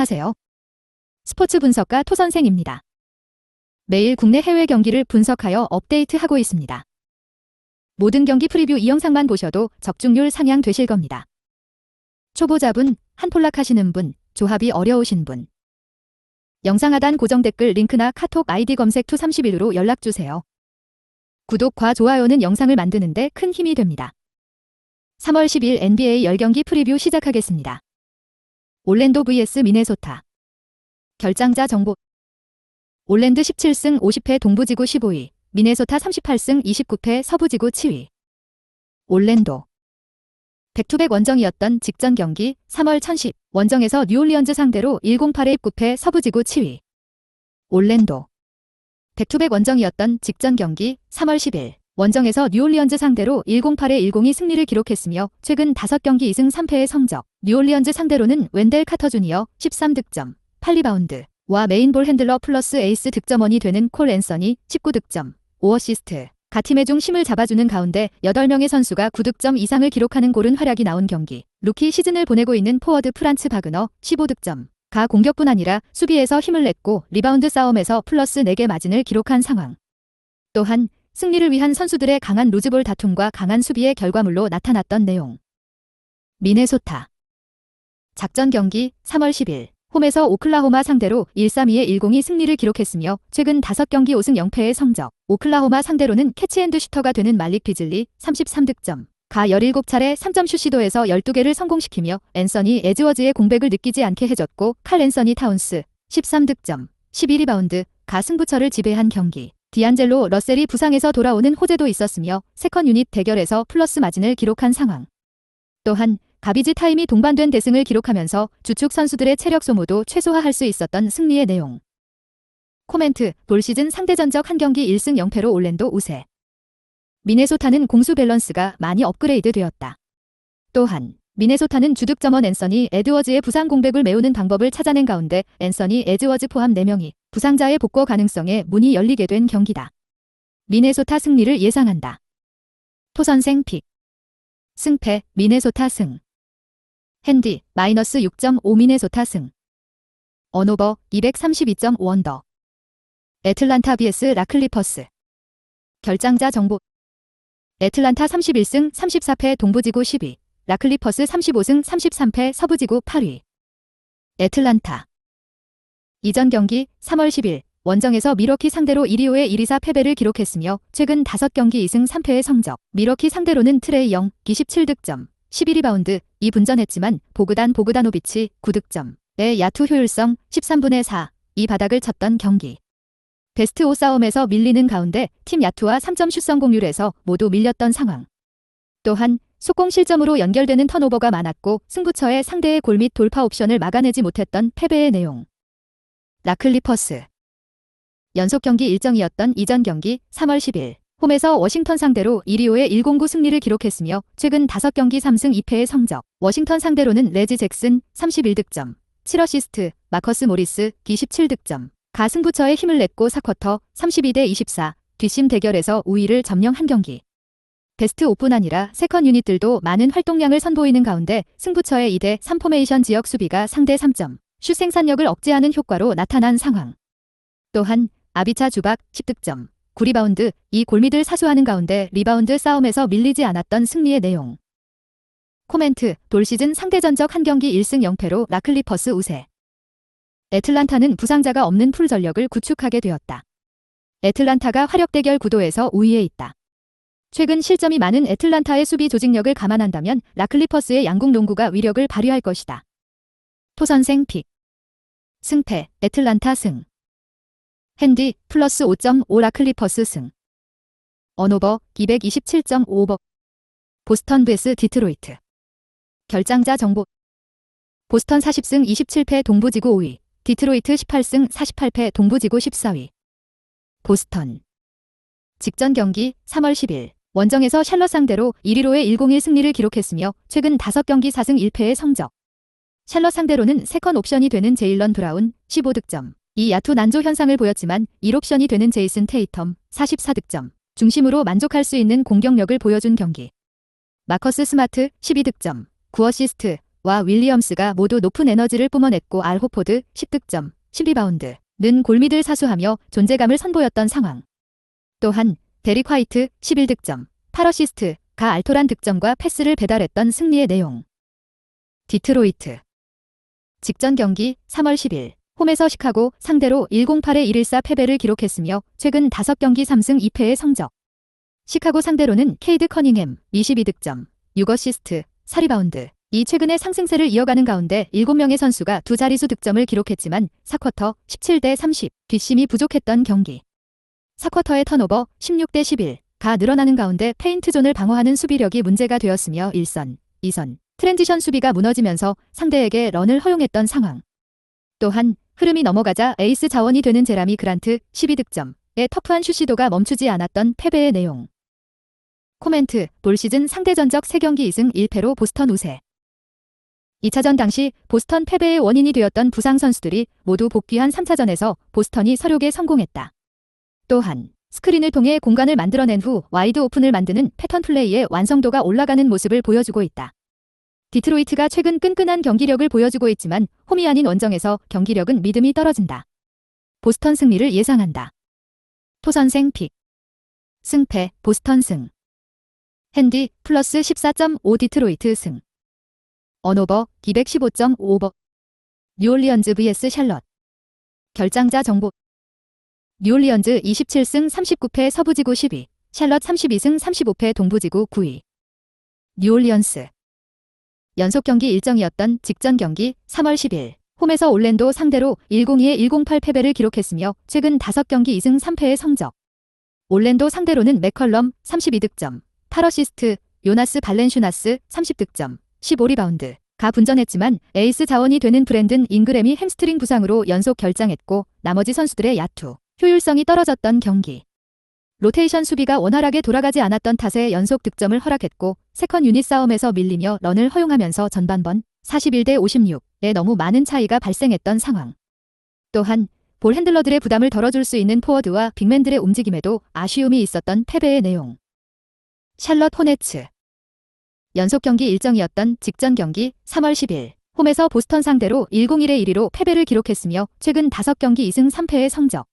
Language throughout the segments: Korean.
안녕하세요. 스포츠 분석가 토선생입니다. 매일 국내 해외 경기를 분석하여 업데이트하고 있습니다. 모든 경기 프리뷰 이 영상만 보셔도 적중률 상향 되실 겁니다. 초보자분, 한폴락 하시는 분, 조합이 어려우신 분. 영상 하단 고정 댓글 링크나 카톡 아이디 검색 투31로 연락주세요. 구독과 좋아요는 영상을 만드는데 큰 힘이 됩니다. 3월 10일 NBA 10경기 프리뷰 시작하겠습니다. 올랜도 vs 미네소타. 결장자 정보. 올랜드 17승 50패 동부지구 15위, 미네소타 38승 29패 서부지구 7위. 올랜도. 백투백 원정이었던 직전 경기 3월 1010 원정에서 뉴올리언즈 상대로 108에 9패 서부지구 7위. 올랜도. 백투백 원정이었던 직전 경기 3월 10일 원정에서 뉴올리언즈 상대로 108에 102 승리를 기록했으며 최근 5경기 2승 3패의 성적. 뉴올리언즈 상대로는 웬델 카터 주니어 13득점, 8리바운드와 메인볼 핸들러 플러스 에이스 득점원이 되는 콜 앤서니 19득점, 5어시스트. 각 팀의 중심을 잡아주는 가운데 8명의 선수가 9득점 이상을 기록하는 고른 활약이 나온 경기. 루키 시즌을 보내고 있는 포워드 프란츠 바그너 15득점. 가 공격뿐 아니라 수비에서 힘을 냈고 리바운드 싸움에서 플러스 4개 마진을 기록한 상황. 또한 승리를 위한 선수들의 강한 루즈볼 다툼과 강한 수비의 결과물로 나타났던 내용. 미네소타. 작전 경기 3월 10일 홈에서 오클라호마 상대로 132에 102 승리를 기록했으며 최근 5경기 5승 0패의 성적. 오클라호마 상대로는 캐치앤드슈터가 되는 말릭 비즐리 33득점. 가 17차례 3점슛 시도에서 12개를 성공시키며 앤서니 에즈워즈의 공백을 느끼지 않게 해줬고 칼 앤서니 타운스 13득점, 12리바운드. 가 승부처를 지배한 경기. 디안젤로 러셀이 부상에서 돌아오는 호재도 있었으며 세컨 유닛 대결에서 플러스 마진을 기록한 상황. 또한 가비지 타임이 동반된 대승을 기록하면서 주축 선수들의 체력 소모도 최소화할 수 있었던 승리의 내용. 코멘트. 볼 시즌 상대전적 한 경기 1승 0패로 올랜도 우세. 미네소타는 공수 밸런스가 많이 업그레이드 되었다. 또한 미네소타는 주득점원 앤서니 에드워즈의 부상 공백을 메우는 방법을 찾아낸 가운데 앤서니 에드워즈 포함 4명이 부상자의 복구 가능성에 문이 열리게 된 경기다. 미네소타 승리를 예상한다. 토선생 픽. 승패 미네소타 승. 핸디 마이너스 6.5 미네소타 승. 언오버 232.5 언더. 애틀란타 vs 라클리퍼스. 결장자 정보. 애틀란타 31승 34패 동부지구 10위, 라클리퍼스 35승 33패 서부지구 8위. 애틀란타. 이전 경기 3월 10일 원정에서 미러키 상대로 1-2-5의 1-2-4 패배를 기록했으며 최근 5경기 2승 3패의 성적. 미러키 상대로는 트레이 영 27득점, 11리바운드, 2분전했지만 보그다노비치 9득점의 야투 효율성 13분의 4, 이 바닥을 쳤던 경기. 베스트 5 싸움에서 밀리는 가운데 팀 야투와 3점 슛 성공률에서 모두 밀렸던 상황. 또한 속공 실점으로 연결되는 턴오버가 많았고 승부처에 상대의 골 및 돌파 옵션을 막아내지 못했던 패배의 내용. 라클리퍼스. 연속 경기 일정이었던 이전 경기 3월 10일 홈에서 워싱턴 상대로 1-2-5의 109 승리를 기록했으며 최근 5경기 3승 2패의 성적. 워싱턴 상대로는 레지 잭슨 31득점, 7어시스트, 마커스 모리스 27득점. 가 승부처에 힘을 냈고 4쿼터 32대 24 뒷심 대결에서 우위를 점령한 경기. 베스트 5뿐 아니라 세컨 유닛들도 많은 활동량을 선보이는 가운데 승부처의 2대 3 포메이션 지역 수비가 상대 3점 슛 생산력을 억제하는 효과로 나타난 상황. 또한 아비차 주박 10득점, 9리바운드, 이 골밑을 사수하는 가운데 리바운드 싸움에서 밀리지 않았던 승리의 내용. 코멘트. 볼 시즌 상대전적 한 경기 1승 0패로 라클리퍼스 우세. 애틀란타는 부상자가 없는 풀 전력을 구축하게 되었다. 애틀란타가 화력 대결 구도에서 우위에 있다. 최근 실점이 많은 애틀란타의 수비 조직력을 감안한다면 라클리퍼스의 양궁 농구가 위력을 발휘할 것이다. 토선생 픽. 승패 애틀란타 승. 핸디 플러스 5.5 라클리퍼스 승. 언오버 227.5오버. 보스턴 vs 디트로이트. 결장자 정보. 보스턴 40승 27패 동부지구 5위, 디트로이트 18승 48패 동부지구 14위. 보스턴. 직전 경기 3월 10일 원정에서 샬럿 상대로 1-1-5의 101 승리를 기록했으며 최근 5경기 4승 1패의 성적. 샬럿 상대로는 세컨 옵션이 되는 제일런 브라운 15득점. 이 야투 난조 현상을 보였지만 1옵션이 되는 제이슨 테이텀 44득점. 중심으로 만족할 수 있는 공격력을 보여준 경기. 마커스 스마트 12득점, 9어시스트, 와 윌리엄스가 모두 높은 에너지를 뿜어냈고 알 호포드 10득점, 10리바운드는 골밑을 사수하며 존재감을 선보였던 상황. 또한 데릭 화이트 11득점, 8어시스트가 알토란 득점과 패스를 배달했던 승리의 내용. 디트로이트 직전 경기 3월 10일 홈에서 시카고 상대로 108에 114 패배를 기록했으며 최근 5경기 3승 2패의 성적. 시카고 상대로는 케이드 커닝햄 22득점, 6어시스트, 4리바운드. 이 최근의 상승세를 이어가는 가운데 7명의 선수가 두 자릿수 득점을 기록했지만 4쿼터 17대 30, 뒷심이 부족했던 경기. 4쿼터의 턴오버 16대 11가 늘어나는 가운데 페인트존을 방어하는 수비력이 문제가 되었으며 1선, 2선, 트랜지션 수비가 무너지면서 상대에게 런을 허용했던 상황. 또한 흐름이 넘어가자 에이스 자원이 되는 제라미 그란트 12득점의 터프한 슛 시도가 멈추지 않았던 패배의 내용. 코멘트, 볼 시즌 상대 전적 3경기 2승 1패로 보스턴 우세. 2차전 당시 보스턴 패배의 원인이 되었던 부상 선수들이 모두 복귀한 3차전에서 보스턴이 서력에 성공했다. 또한 스크린을 통해 공간을 만들어낸 후 와이드 오픈을 만드는 패턴 플레이의 완성도가 올라가는 모습을 보여주고 있다. 디트로이트가 최근 끈끈한 경기력을 보여주고 있지만 홈이 아닌 원정에서 경기력은 믿음이 떨어진다. 보스턴 승리를 예상한다. 토선생 픽. 승패 보스턴 승. 핸디 플러스 14.5 디트로이트 승. 언오버 215.5버. 뉴올리언즈 vs 샬럿. 결장자 정보. 뉴올리언즈 27승 39패 서부지구 10위, 샬럿 32승 35패 동부지구 9위. 뉴올리언스. 연속 경기 일정이었던 직전 경기 3월 10일 홈에서 올랜도 상대로 102에 108 패배를 기록했으며 최근 5경기 2승 3패의 성적. 올랜도 상대로는 맥컬럼 32득점, 8어시스트, 요나스 발렌슈나스 30득점, 15리바운드가 분전했지만 에이스 자원이 되는 브랜든 잉그램이 햄스트링 부상으로 연속 결장했고 나머지 선수들의 야투, 효율성이 떨어졌던 경기. 로테이션 수비가 원활하게 돌아가지 않았던 탓에 연속 득점을 허락했고 세컨 유닛 싸움에서 밀리며 런을 허용하면서 전반번 41대 56에 너무 많은 차이가 발생했던 상황. 또한 볼 핸들러들의 부담을 덜어줄 수 있는 포워드와 빅맨들의 움직임에도 아쉬움이 있었던 패배의 내용. 샬럿 호네츠. 연속 경기 일정이었던 직전 경기 3월 10일 홈에서 보스턴 상대로 101에 1위로 패배를 기록했으며 최근 5경기 2승 3패의 성적.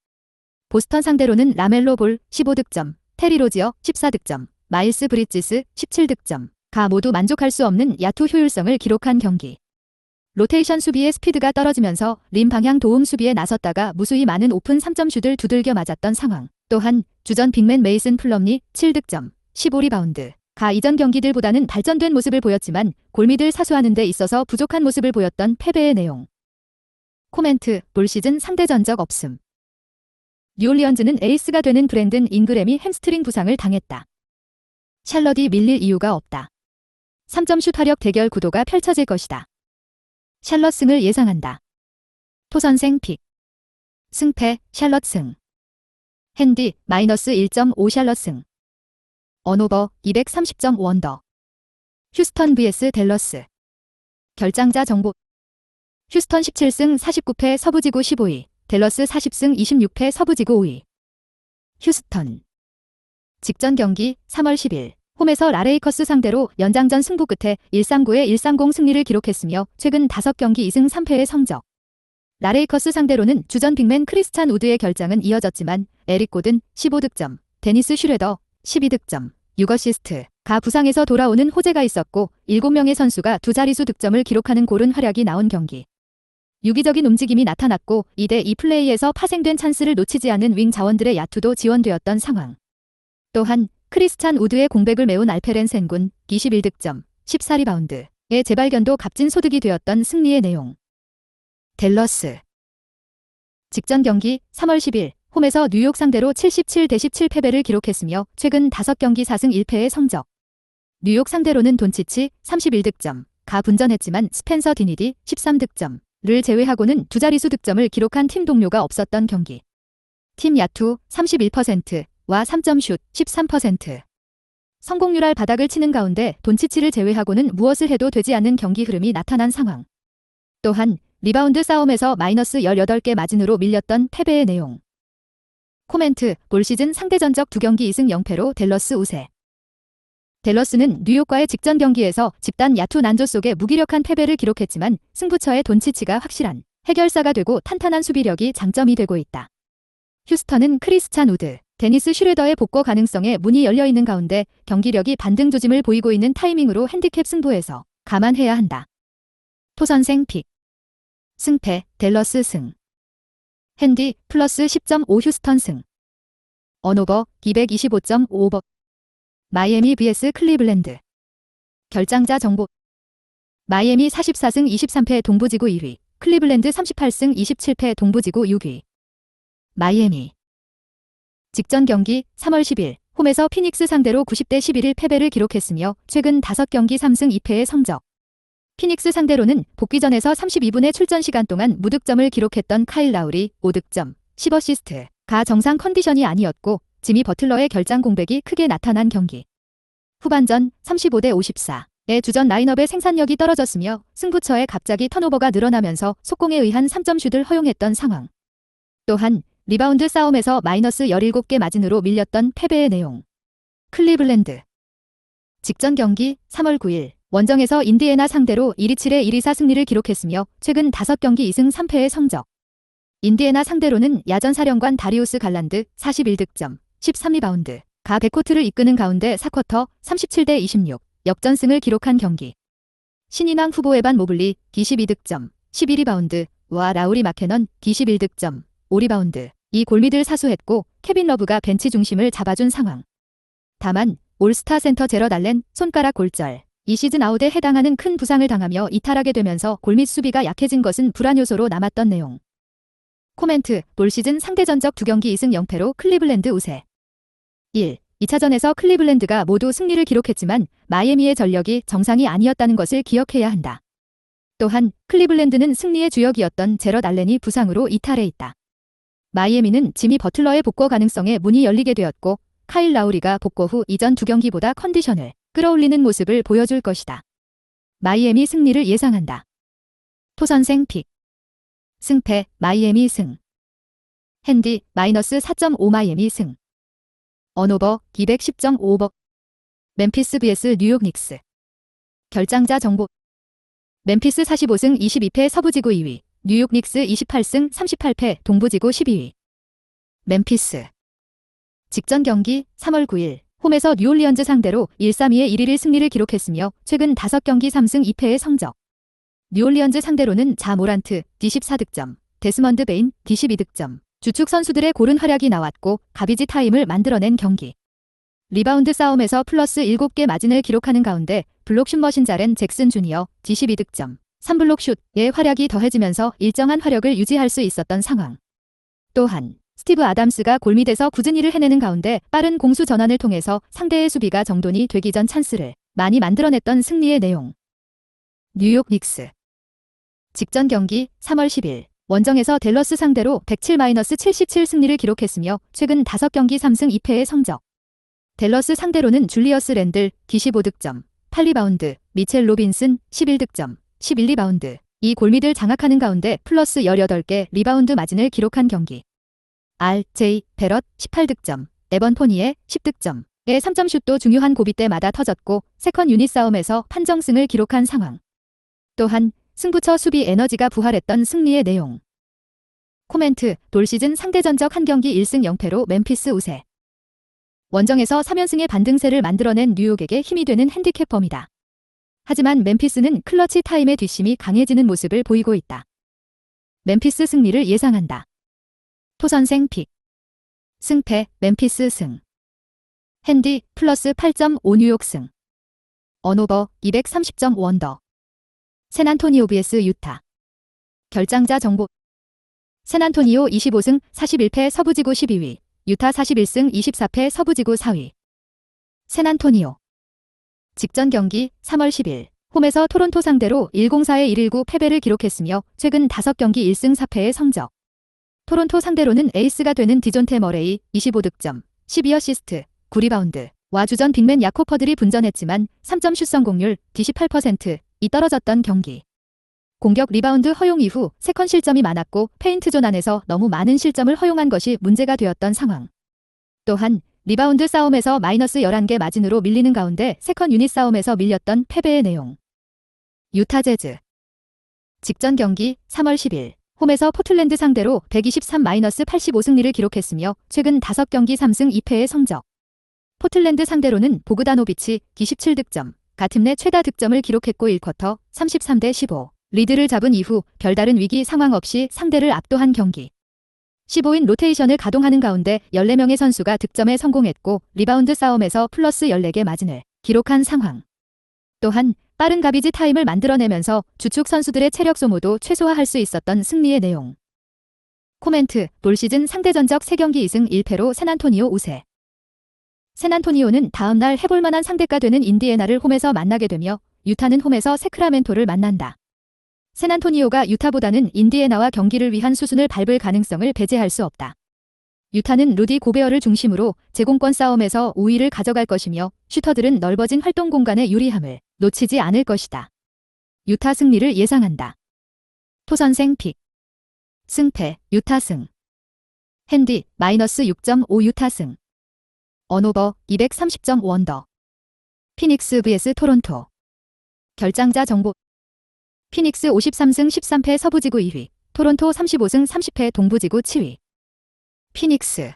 보스턴 상대로는 라멜로 볼 15득점, 테리 로지어 14득점, 마일스 브리지스 17득점가 모두 만족할 수 없는 야투 효율성을 기록한 경기. 로테이션 수비의 스피드가 떨어지면서 림 방향 도움 수비에 나섰다가 무수히 많은 오픈 3점 슛을 두들겨 맞았던 상황. 또한 주전 빅맨 메이슨 플럼리 7득점, 15리바운드가 이전 경기들보다는 발전된 모습을 보였지만 골밑을 사수하는 데 있어서 부족한 모습을 보였던 패배의 내용. 코멘트, 볼 시즌 상대 전적 없음. 뉴올리언즈는 에이스가 되는 브랜든 잉그램이 햄스트링 부상을 당했다. 샬럿이 밀릴 이유가 없다. 3점 슛 화력 대결 구도가 펼쳐질 것이다. 샬럿 승을 예상한다. 토선생 픽. 승패 샬럿 승. 핸디 마이너스 1.5 샬럿 승. 언오버 230점 원더. 휴스턴 vs 댈러스. 결장자 정보. 휴스턴 17승 49패 서부지구 15위. 댈러스 40승 26패 서부지구 5위. 휴스턴. 직전 경기 3월 10일 홈에서 라레이커스 상대로 연장전 승부 끝에 139에 130 승리를 기록했으며 최근 5경기 2승 3패의 성적. 라레이커스 상대로는 주전 빅맨 크리스찬 우드의 결장은 이어졌지만 에릭 고든 15득점, 데니스 슈레더 12득점, 6어시스트가 부상에서 돌아오는 호재가 있었고 7명의 선수가 두 자릿수 득점을 기록하는 고른 활약이 나온 경기. 유기적인 움직임이 나타났고 2대2 플레이에서 파생된 찬스를 놓치지 않은 윙 자원들의 야투도 지원되었던 상황. 또한 크리스찬 우드의 공백을 메운 알페렌 센군 21득점, 14리바운드의 재발견도 값진 소득이 되었던 승리의 내용. 댈러스. 직전 경기 3월 10일 홈에서 뉴욕 상대로 77대 17 패배를 기록했으며 최근 5경기 4승 1패의 성적. 뉴욕 상대로는 돈치치 31득점가 분전했지만 스펜서 디니디 13득점를 제외하고는 두 자릿수 득점을 기록한 팀 동료가 없었던 경기. 팀 야투 31%와 3점 슛 13%. 성공률 바닥을 치는 가운데 돈치치를 제외하고는 무엇을 해도 되지 않는 경기 흐름이 나타난 상황. 또한 리바운드 싸움에서 마이너스 18개 마진으로 밀렸던 패배의 내용. 코멘트, 올 시즌 상대 전적 2경기 2승 0패로 댈러스 우세. 댈러스는 뉴욕과의 직전 경기에서 집단 야투 난조 속에 무기력한 패배를 기록했지만 승부처의 돈치치가 확실한 해결사가 되고 탄탄한 수비력이 장점이 되고 있다. 휴스턴은 크리스찬 우드, 데니스 슈레더의 복구 가능성에 문이 열려있는 가운데 경기력이 반등 조짐을 보이고 있는 타이밍으로 핸디캡 승부에서 감안해야 한다. 토선생 픽. 승패 댈러스 승. 핸디 플러스 10.5 휴스턴 승. 언오버 225.5버. 마이애미 vs 클리블랜드. 결장자 정보. 마이애미 44승 23패 동부지구 2위, 클리블랜드 38승 27패 동부지구 6위. 마이애미. 직전 경기 3월 10일 홈에서 피닉스 상대로 90대 11일 패배를 기록했으며 최근 5경기 3승 2패의 성적. 피닉스 상대로는 복귀전에서 32분의 출전 시간 동안 무득점을 기록했던 카일 라우리 5득점, 10어시스트가 정상 컨디션이 아니었고 지미 버틀러의 결장 공백이 크게 나타난 경기. 후반전 35대 54의 주전 라인업의 생산력이 떨어졌으며 승부처에 갑자기 턴오버가 늘어나면서 속공에 의한 3점 슛을 허용했던 상황. 또한 리바운드 싸움에서 마이너스 17개 마진으로 밀렸던 패배의 내용. 클리블랜드. 직전 경기 3월 9일 원정에서 인디애나 상대로 127의 124 승리를 기록했으며 최근 5경기 2승 3패의 성적. 인디애나 상대로는 야전 사령관 다리우스 갈란드 41득점, 13리바운드, 가 백코트를 이끄는 가운데 4쿼터 37대 26 역전승을 기록한 경기. 신인왕 후보 에반 모블리 22득점, 11리바운드와 라우리 마케넌 21득점, 5리바운드 이 골밑을 사수했고 케빈 러브가 벤치 중심을 잡아준 상황. 다만 올스타 센터 제럿 알렌 손가락 골절, 이 시즌 아웃에 해당하는 큰 부상을 당하며 이탈하게 되면서 골밑 수비가 약해진 것은 불안 요소로 남았던 내용. 코멘트. 올 시즌 상대전적 2경기 2승 0패로 클리블랜드 우세. 1. 2차전에서 클리블랜드가 모두 승리를 기록했지만 마이애미의 전력이 정상이 아니었다는 것을 기억해야 한다. 또한 클리블랜드는 승리의 주역이었던 제럿 알렌이 부상으로 이탈해 있다. 마이애미는 지미 버틀러의 복구 가능성에 문이 열리게 되었고 카일 라우리가 복구 후 이전 2경기보다 컨디션을 끌어올리는 모습을 보여줄 것이다. 마이애미 승리를 예상한다. 토선생 픽. 승패 마이애미 승. 핸디 마이너스 4.5 마이애미 승. 언오버 210.5버. 멤피스 vs 뉴욕 닉스. 결장자 정보. 멤피스 45승 22패 서부지구 2위, 뉴욕 닉스 28승 38패 동부지구 12위. 멤피스. 직전 경기 3월 9일 홈에서 뉴올리언즈 상대로 1-3-2의 1-1 승리를 기록했으며 최근 5경기 3승 2패의 성적. 뉴올리언즈 상대로는 자 모란트 D14득점, 데스먼드 베인 D12득점, 주축 선수들의 고른 활약이 나왔고 가비지 타임을 만들어낸 경기. 리바운드 싸움에서 플러스 7개 마진을 기록하는 가운데 블록슛 머신 자렌 잭슨 주니어 D12득점, 3블록 슛의 활약이 더해지면서 일정한 화력을 유지할 수 있었던 상황. 또한 스티브 아담스가 골밑에서 굳은 일을 해내는 가운데 빠른 공수 전환을 통해서 상대의 수비가 정돈이 되기 전 찬스를 많이 만들어냈던 승리의 내용. 뉴욕 닉스. 직전 경기 3월 10일 원정에서 댈러스 상대로 107-77 승리를 기록했으며 최근 5경기 3승 2패의 성적. 댈러스 상대로는 줄리어스 랜들 25득점, 8리바운드, 미첼 로빈슨 11득점, 11리바운드 이 골밑을 장악하는 가운데 플러스 18개 리바운드 마진을 기록한 경기. R.J. 베럿 18득점, 에번 포니에 10득점의 3점슛도 중요한 고비 때마다 터졌고 세컨 유닛 싸움에서 판정승을 기록한 상황. 또한 승부처 수비 에너지가 부활했던 승리의 내용. 코멘트. 올 시즌 상대전적 1경기 1승 0패로 멤피스 우세. 원정에서 3연승의 반등세를 만들어낸 뉴욕에게 힘이 되는 핸디캡범이다. 하지만 멤피스는 클러치 타임의 뒷심이 강해지는 모습을 보이고 있다. 멤피스 승리를 예상한다. 토선생 픽. 승패 멤피스 승. 핸디 플러스 8.5 뉴욕 승. 언오버 230.5 언더. 샌안토니오 vs 유타. 결장자 정보. 샌안토니오 25승 41패 서부지구 12위, 유타 41승 24패 서부지구 4위. 샌안토니오. 직전 경기 3월 10일 홈에서 토론토 상대로 104의 119 패배를 기록했으며 최근 5경기 1승 4패의 성적. 토론토 상대로는 에이스가 되는 디존테 머레이 25득점, 12어시스트, 9리바운드와 주전 빅맨 야코퍼들이 분전했지만 3점 슛 성공률 D18%이 떨어졌던 경기. 공격 리바운드 허용 이후 세컨 실점이 많았고 페인트존 안에서 너무 많은 실점을 허용한 것이 문제가 되었던 상황. 또한 리바운드 싸움에서 마이너스 11개 마진으로 밀리는 가운데 세컨 유닛 싸움에서 밀렸던 패배의 내용. 유타 재즈. 직전 경기 3월 10일 홈에서 포틀랜드 상대로 123-85 승리를 기록했으며 최근 5경기 3승 2패의 성적. 포틀랜드 상대로는 보그다노비치 27득점, 같은 내 최다 득점을 기록했고 1쿼터 33-15 리드를 잡은 이후 별다른 위기 상황 없이 상대를 압도한 경기. 15인 로테이션을 가동하는 가운데 14명의 선수가 득점에 성공했고 리바운드 싸움에서 플러스 14개 마진을 기록한 상황. 또한 빠른 가비지 타임을 만들어내면서 주축 선수들의 체력 소모도 최소화할 수 있었던 승리의 내용. 코멘트, 볼 시즌 상대 전적 3경기 2승 1패로 샌안토니오 우세. 샌안토니오는 다음날 해볼만한 상대가 되는 인디애나를 홈에서 만나게 되며 유타는 홈에서 세크라멘토를 만난다. 샌안토니오가 유타보다는 인디애나와 경기를 위한 수순을 밟을 가능성을 배제할 수 없다. 유타는 루디 고베어를 중심으로 제공권 싸움에서 우위를 가져갈 것이며 슈터들은 넓어진 활동 공간의 유리함을 놓치지 않을 것이다. 유타 승리를 예상한다. 토선생 픽. 승패, 유타 승. 핸디, -6.5 유타 승. 언오버, 230점 원더. 피닉스 vs 토론토. 결장자 정보. 피닉스 53승 13패 서부지구 2위, 토론토 35승 30패 동부지구 7위. 피닉스.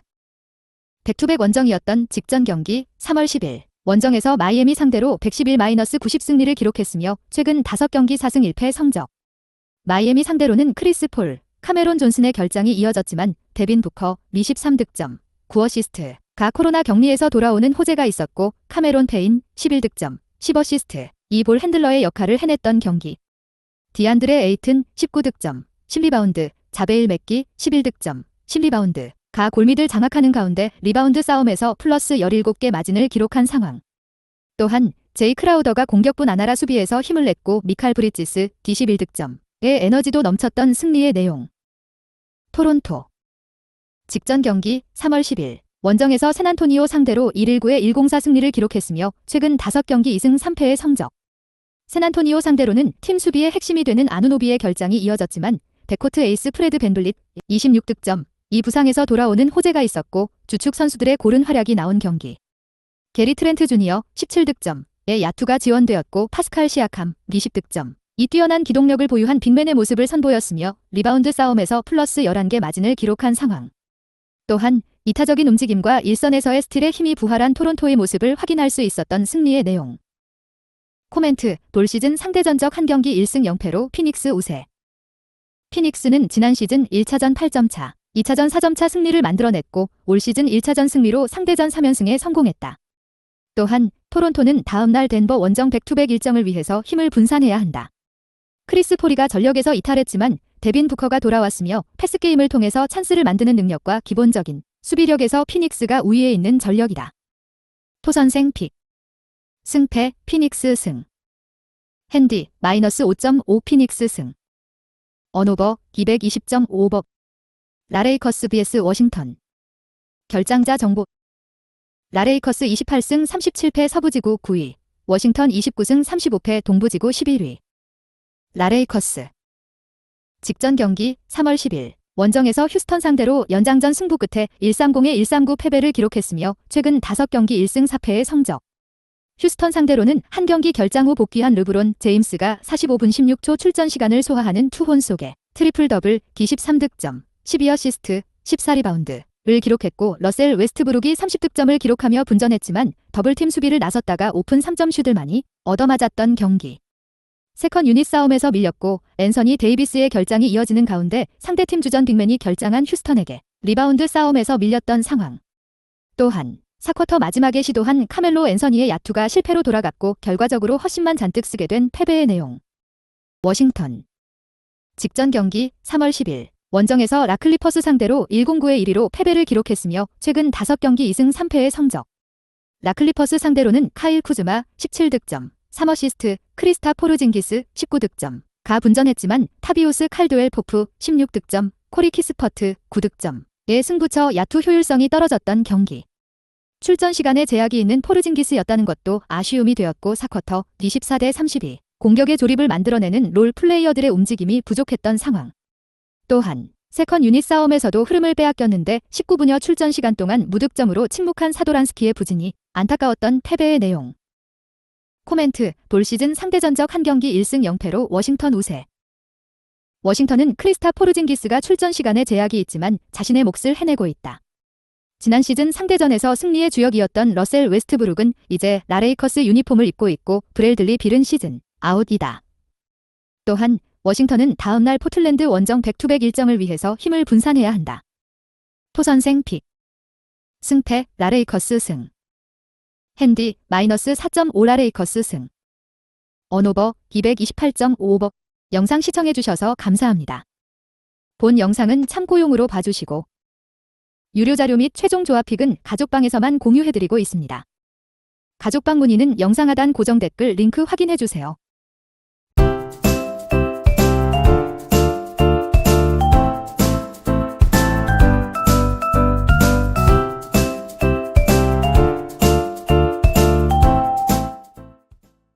백투백 원정이었던 직전 경기 3월 10일 원정에서 마이애미 상대로 111-90 승리를 기록했으며 최근 5경기 4승 1패 성적. 마이애미 상대로는 크리스 폴, 카메론 존슨의 결장이 이어졌지만 데빈 부커 23득점, 9어시스트, 가 코로나 격리에서 돌아오는 호재가 있었고 카메론 페인 11득점, 10어시스트, 이 볼 핸들러의 역할을 해냈던 경기. 디안드레 에이튼 19득점, 10리바운드, 자베일 맥기 11득점, 10리바운드, 가 골밑을 장악하는 가운데 리바운드 싸움에서 플러스 17개 마진을 기록한 상황. 또한 제이 크라우더가 공격분 아나라 수비에서 힘을 냈고 미칼 브리지스 21득점의 에너지도 넘쳤던 승리의 내용. 토론토. 직전 경기 3월 10일 원정에서 샌안토니오 상대로 119의 104 승리를 기록했으며 최근 5경기 2승 3패의 성적. 샌안토니오 상대로는 팀 수비의 핵심이 되는 아누노비의 결장이 이어졌지만 백코트 에이스 프레드 벤블릿 26득점, 이 부상에서 돌아오는 호재가 있었고 주축 선수들의 고른 활약이 나온 경기. 게리 트렌트 주니어 17득점의 야투가 지원되었고 파스칼 시아캄 20득점, 이 뛰어난 기동력을 보유한 빅맨의 모습을 선보였으며 리바운드 싸움에서 플러스 11개 마진을 기록한 상황. 또한 이타적인 움직임과 일선에서의 스틸에 힘이 부활한 토론토의 모습을 확인할 수 있었던 승리의 내용. 코멘트, 볼 시즌 상대 전적 1경기 1승 0패로 피닉스 우세. 피닉스는 지난 시즌 1차전 8점 차, 2차전 4점 차 승리를 만들어냈고 올 시즌 1차전 승리로 상대전 3연승에 성공했다. 또한 토론토는 다음날 덴버 원정 백투백 일정을 위해서 힘을 분산해야 한다. 크리스 포리가 전력에서 이탈했지만 데빈 부커가 돌아왔으며 패스게임을 통해서 찬스를 만드는 능력과 기본적인 수비력에서 피닉스가 우위에 있는 전력이다. 토선생 픽. 승패, 피닉스 승. 핸디, -5.5 피닉스 승. 언오버, 220.5버. 라레이커스 vs 워싱턴. 결장자 정보. 라레이커스 28승 37패 서부지구 9위, 워싱턴 29승 35패 동부지구 11위. 라레이커스. 직전 경기 3월 10일 원정에서 휴스턴 상대로 연장전 승부 끝에 130의 139 패배를 기록했으며 최근 5경기 1승 4패의 성적. 휴스턴 상대로는 한 경기 결장 후 복귀한 르브론 제임스가 45분 16초 출전 시간을 소화하는 투혼 속에 트리플 더블 23득점, 12어시스트, 14리바운드를 기록했고 러셀 웨스트브룩이 30득점을 기록하며 분전했지만 더블팀 수비를 나섰다가 오픈 3점 슛을 많이 얻어맞았던 경기. 세컨 유닛 싸움에서 밀렸고 앤서니 데이비스의 결장이 이어지는 가운데 상대팀 주전 빅맨이 결장한 휴스턴에게 리바운드 싸움에서 밀렸던 상황. 또한 4쿼터 마지막에 시도한 카멜로 앤서니의 야투가 실패로 돌아갔고 결과적으로 헛심만 잔뜩 쓰게 된 패배의 내용. 워싱턴. 직전 경기 3월 10일 원정에서 라클리퍼스 상대로 109의 1위로 패배를 기록했으며 최근 5경기 2승 3패의 성적. 라클리퍼스 상대로는 카일 쿠즈마 17득점, 3어시스트, 크리스타 포르징기스 19득점, 가 분전했지만 타비우스 칼드웰 포프 16득점, 코리 키스퍼트 9득점의 승부처 야투 효율성이 떨어졌던 경기. 출전 시간에 제약이 있는 포르징기스였다는 것도 아쉬움이 되었고 4쿼터 24-32 공격의 조립을 만들어내는 롤 플레이어들의 움직임이 부족했던 상황. 또한 세컨 유닛 싸움에서도 흐름을 빼앗겼는데 19분여 출전 시간 동안 무득점으로 침묵한 사도란스키의 부진이 안타까웠던 패배의 내용. 코멘트, 볼 시즌 상대 전적 한 경기 1승 0패로 워싱턴 우세. 워싱턴은 크리스타 포르징기스가 출전 시간에 제약이 있지만 자신의 몫을 해내고 있다. 지난 시즌 상대전에서 승리의 주역이었던 러셀 웨스트브룩은 이제 라레이커스 유니폼을 입고 있고 브래들리 빌은 시즌 아웃이다. 또한 워싱턴은 다음날 포틀랜드 원정 백투백 일정을 위해서 힘을 분산해야 한다. 토선생 픽. 승패 라레이커스 승. 핸디 마이너스 4.5 라레이커스 승. 언오버 228.5오버. 영상 시청해주셔서 감사합니다. 본 영상은 참고용으로 봐주시고 유료 자료 및 최종 조합픽은 가족방에서만 공유해드리고 있습니다. 가족방 문의는 영상 하단 고정 댓글 링크 확인해주세요.